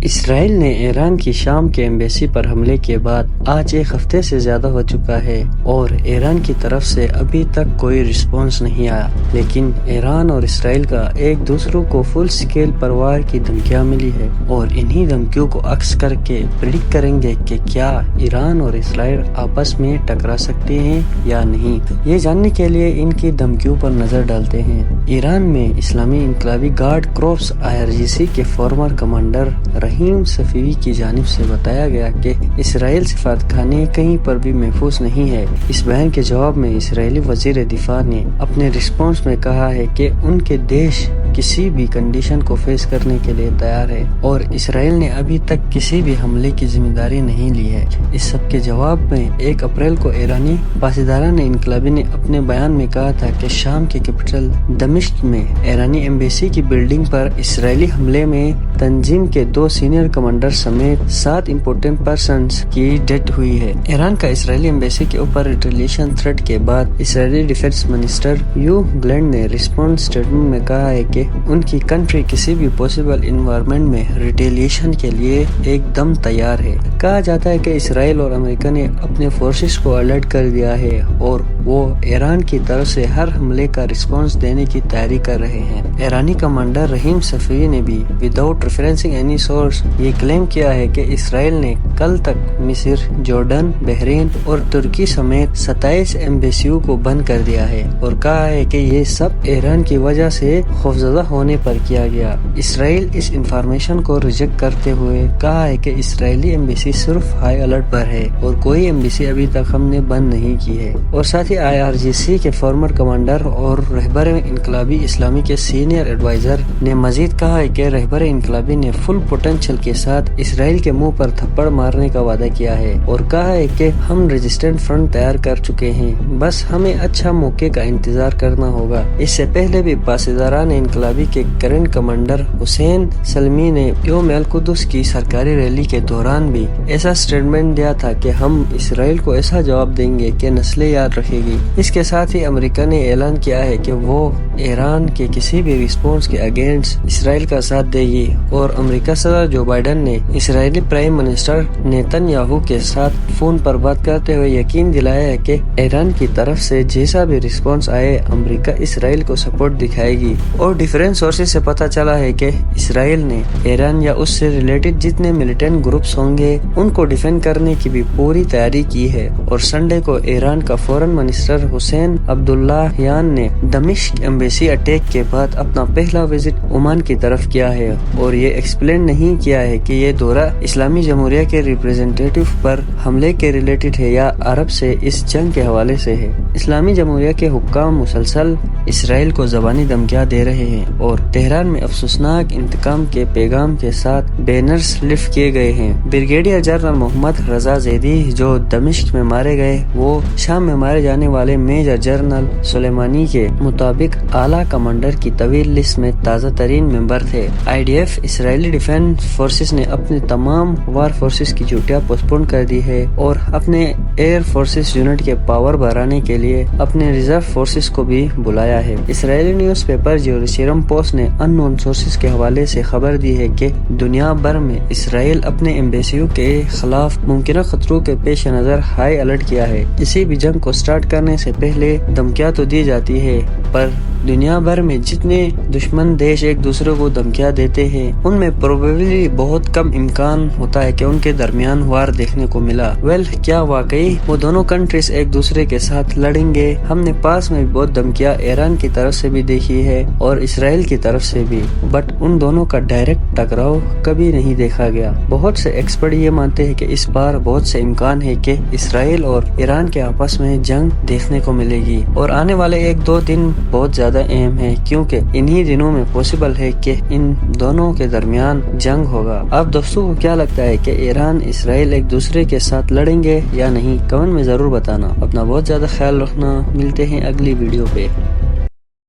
اسرائیل نے ایران کی شام کے ایمبیسی پر حملے کے بعد آج ایک ہفتے سے زیادہ ہو چکا ہے اور ایران کی طرف سے ابھی تک کوئی رسپانس نہیں آیا، لیکن ایران اور اسرائیل کا ایک دوسروں کو فل سکیل پر وار کی دھمکیاں ملی ہے اور انہی دھمکیوں کو عکس کر کے پریڈکٹ کریں گے کہ کیا ایران اور اسرائیل آپس میں ٹکرا سکتے ہیں یا نہیں۔ یہ جاننے کے لیے ان کی دھمکیوں پر نظر ڈالتے ہیں۔ ایران میں اسلامی انقلابی گارڈ کورپس IRGC کے فارمر کمانڈر رحیم صفوی کی جانب سے بتایا گیا کہ اسرائیل سفارت خانے کہیں پر بھی محفوظ نہیں ہے۔ اس بیان کے جواب میں اسرائیلی وزیر دفاع نے اپنے رسپانس میں کہا ہے کہ ان کے دیش کسی بھی کنڈیشن کو فیس کرنے کے لیے تیار ہے اور اسرائیل نے ابھی تک کسی بھی حملے کی ذمہ داری نہیں لی ہے۔ اس سب کے جواب میں 1 اپریل کو ایرانی پاسداران انقلابی نے اپنے بیان میں کہا تھا کہ شام کے کیپٹل دمشق میں ایرانی ایمبیسی کی بلڈنگ پر اسرائیلی حملے میں تنظیم کے 2 سینئر کمانڈر سمیت 7 امپورٹنٹ پرسنز کی ڈیتھ ہوئی ہے۔ ایران کا اسرائیلی ایمبیسی کے اوپر ریٹیلیشن تھریٹ کے بعد اسرائیلی ڈیفنس منسٹر یو گلینڈ نے رسپانس اسٹیٹمنٹ میں کہا ہے کہ ان کی کنٹری کسی بھی پاسبل انوائرمنٹ میں ریٹیلیشن کے لیے ایک دم تیار ہے۔ کہا جاتا ہے کہ اسرائیل اور امریکہ نے اپنے فورسز کو الرٹ کر دیا ہے اور وہ ایران کی طرف سے ہر حملے کا رسپانس دینے کی تیاری کر رہے ہیں۔ ایرانی کمانڈر رحیم صفوی نے بھی وداؤٹ ریفرنسنگ اینی سورس یہ کلیم کیا ہے کہ اسرائیل نے کل تک مصر، جارڈن، بحرین اور ترکی سمیت 27 ایمبیسیوں کو بند کر دیا ہے اور کہا ہے کہ یہ سب ایران کی وجہ سے خوفزدہ ہونے پر کیا گیا۔ اسرائیل اس انفارمیشن کو ریجیکٹ کرتے ہوئے کہا ہے کہ اسرائیلی ایمبیسی صرف ہائی الرٹ پر ہے اور کوئی ایمبیسی ابھی تک ہم نے بند نہیں کی ہے۔ اور ساتھ ہی IRGC کے فارمر کمانڈر اور رہبر انقلابی اسلامی کے سینئر ایڈوائزر نے مزید کہا ہے کہ رہبر انقلابی نے فل پوٹینشل کے ساتھ اسرائیل کے منہ پر تھپڑ مارنے کا وعدہ کیا ہے اور کہا ہے کہ ہم ریزسٹنٹ فرنٹ تیار کر چکے ہیں، بس ہمیں اچھا موقع کا انتظار کرنا ہوگا۔ اس سے پہلے بھی پاسداران انقلابی کے کرنٹ کمانڈر حسین سلمی نے یوم القدس کی سرکاری ریلی کے دوران بھی ایسا اسٹیٹمنٹ دیا تھا کہ ہم اسرائیل کو ایسا جواب دیں گے کہ نسلیں یاد رکھے گی۔ اس کے ساتھ ہی امریکہ نے اعلان کیا ہے کہ وہ ایران کے کسی بھی رسپانس کے اگینسٹ اسرائیل کا ساتھ دے گی اور امریکہ صدر جو بائیڈن نے اسرائیلی پرائم منسٹر نیتن یاہو کے ساتھ فون پر بات کرتے ہوئے یقین دلایا ہے کہ ایران کی طرف سے جیسا بھی رسپانس آئے امریکہ اسرائیل کو سپورٹ دکھائے گی۔ اور ڈیفرنٹ سورسز سے پتہ چلا ہے کہ اسرائیل نے ایران یا اس سے ریلیٹڈ جتنے ملیٹنٹ گروپس ہوں گے ان کو ڈیفینڈ کرنے کی بھی پوری تیاری کی ہے۔ اور سنڈے کو ایران کا فورن منسٹر حسین عبداللہیان نے دمشق ایمبیسی اٹیک کے بعد اپنا پہلا وزٹ عمان کی طرف کیا ہے اور یہ ایکسپلین نہیں کیا ہے کہ یہ دورہ اسلامی جمہوریہ کے ریپرزینٹیٹیو پر حملے کے ریلیٹڈ ہے یا عرب سے اس جنگ کے حوالے سے ہے۔ اسلامی جمہوریہ کے حکام مسلسل اسرائیل کو زبانی دھمکیاں دے رہے ہیں اور تہران میں افسوسناک انتقام کے پیغام کے ساتھ بینرز لفٹ کیے گئے ہیں۔ بریگیڈیئر جنرل محمد رضا زیدی جو دمشق میں مارے گئے وہ شام میں مارے جانے والے میجر جنرل سلیمانی کے مطابق اعلیٰ کمانڈر کی طویل لسٹ میں تازہ ترین ممبر تھے۔ IDF اسرائیلی ڈیفنس فورسز نے اپنے تمام وار فورسز کی چھٹیاں پوسٹپون کر دی ہے اور اپنے ایئر فورسز یونٹ کے پاور بڑھانے کے لیے اپنے ریزرو فورسز کو بھی بلایا ہے۔ اسرائیلی نیوز پیپر جیروسلم پوسٹ نے ان نون سورسز کے حوالے سے خبر دی ہے کہ دنیا بھر میں اسرائیل اپنے ایمبیسیوں کے خلاف ممکنہ خطروں کے پیش نظر ہائی الرٹ کیا ہے۔ کسی بھی جنگ کو سٹارٹ کرنے سے پہلے دھمکیاں تو دی جاتی ہے پر دنیا بھر میں جتنے دشمن دیش ایک دوسرے کو دھمکیاں دیتے ہیں ان میں پروبیبلی بہت کم امکان ہوتا ہے کہ ان کے درمیان وار دیکھنے کو ملا۔ کیا واقعی وہ دونوں کنٹریز ایک دوسرے کے ساتھ لڑیں گے؟ ہم نے پاس میں بھی بہت دھمکیاں ایران کی طرف سے بھی دیکھی ہے اور اسرائیل کی طرف سے بھی، بٹ ان دونوں کا ڈائریکٹ ٹکراؤ کبھی نہیں دیکھا گیا۔ بہت سے ایکسپرٹ یہ مانتے ہیں کہ اس بار بہت سے امکان ہے کہ اسرائیل اور ایران کے آپس میں جنگ دیکھنے کو ملے گی اور آنے والے 1-2 دن بہت زیادہ اہم ہے کیونکہ انہی دنوں میں پاسبل ہے کہ ان دونوں کے درمیان جنگ ہوگا۔ اب دوستوں کو کیا لگتا ہے کہ ایران اسرائیل ایک دوسرے کے ساتھ لڑیں گے یا نہیں؟ کمنٹ میں ضرور بتانا۔ اپنا بہت زیادہ خیال رکھنا، ملتے ہیں اگلی ویڈیو پہ۔